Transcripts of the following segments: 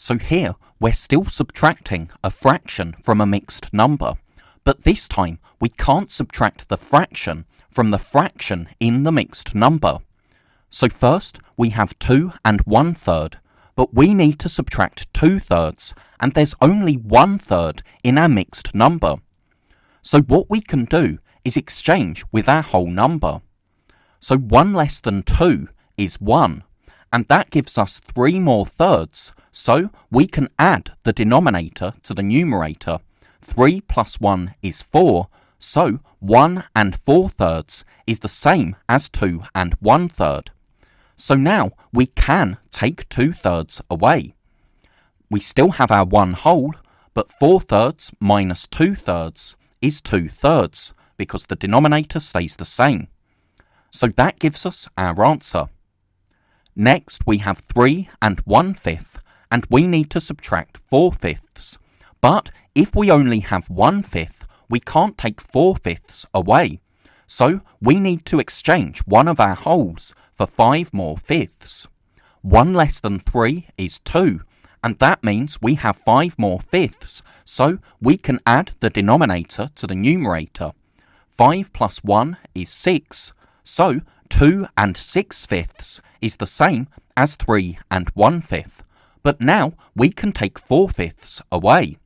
So here we're still subtracting a fraction from a mixed number, but this time we can't subtract the fraction from the fraction in the mixed number. So first we have 2 1/3, but we need to subtract 2/3, and there's only 1/3 in our mixed number. So what we can do is exchange with our whole number. So 1 less than 2 is 1, and that gives us 3 more thirds, so we can add the denominator to the numerator. 3 plus 1 is 4, so 1 4/3 is the same as 2 1/3. So now we can take 2/3 away. We still have our 1 whole, but 4/3 minus 2/3 is 2/3, because the denominator stays the same. So that gives us our answer. Next we have 3 1/5, and we need to subtract 4/5. But if we only have 1/5, we can't take 4/5 away. So we need to exchange one of our wholes for 5 more fifths. 1 less than 3 is 2, and that means we have 5 more fifths, so we can add the denominator to the numerator. 5 plus 1 is 6, so 2 6/5 is the same as 3 1/5, but now we can take 4/5 away.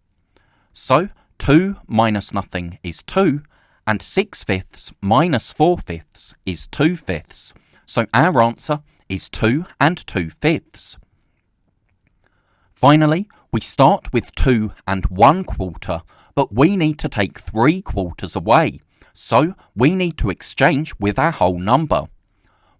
So 2 minus nothing is 2, and 6/5 minus 4/5 is 2/5. So our answer is 2 2/5. Finally, we start with 2 1/4, but we need to take 3/4 away. So we need to exchange with our whole number.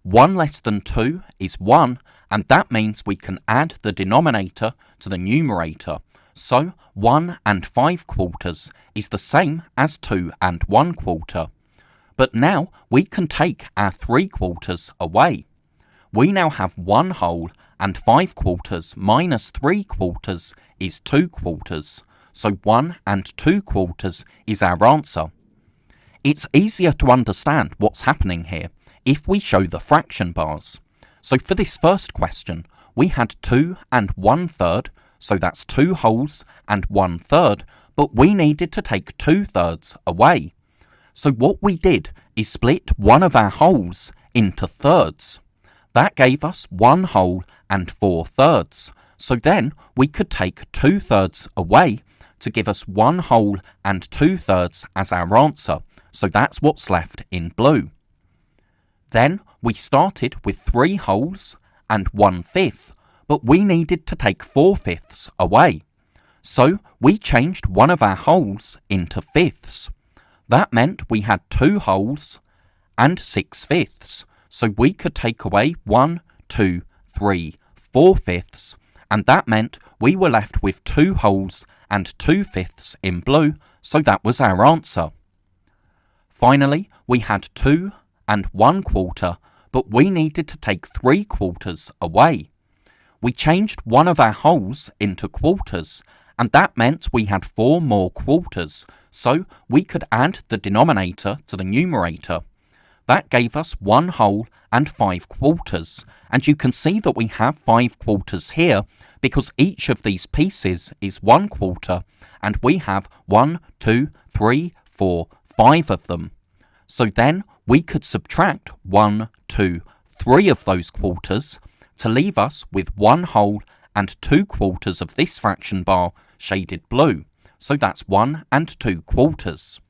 1 less than 2 is 1, and that means we can add the denominator to the numerator. So 1 5/4 is the same as 2 1/4. But now we can take our 3/4 away. We now have 1 whole, and 5/4 minus 3/4 is 2/4. So 1 2/4 is our answer. It's easier to understand what's happening here if we show the fraction bars. So for this first question, we had 2 1/3, so that's 2 wholes and 1/3, but we needed to take 2/3 away. So what we did is split one of our wholes into thirds. That gave us 1 whole and 4/3. So then we could take 2/3 away to give us 1 whole and 2/3 as our answer. So that's what's left in blue. Then we started with 3 wholes and 1/5, but we needed to take 4/5 away. So we changed one of our wholes into fifths. That meant we had 2 wholes and 6/5. So we could take away 1, 2, 3, 4/5, and that meant we were left with 2 wholes and 2/5 in blue, so that was our answer. Finally, we had 2 1/4, but we needed to take 3/4 away. We changed one of our wholes into quarters, and that meant we had 4 more quarters, so we could add the denominator to the numerator. That gave us 1 whole and 5/4, and you can see that we have 5/4 here because each of these pieces is 1/4, and we have 1, 2, 3, 4, 5 of them. So then we could subtract 1, 2, 3 of those quarters to leave us with 1 whole and 2/4 of this fraction bar shaded blue. So that's 1 2/4.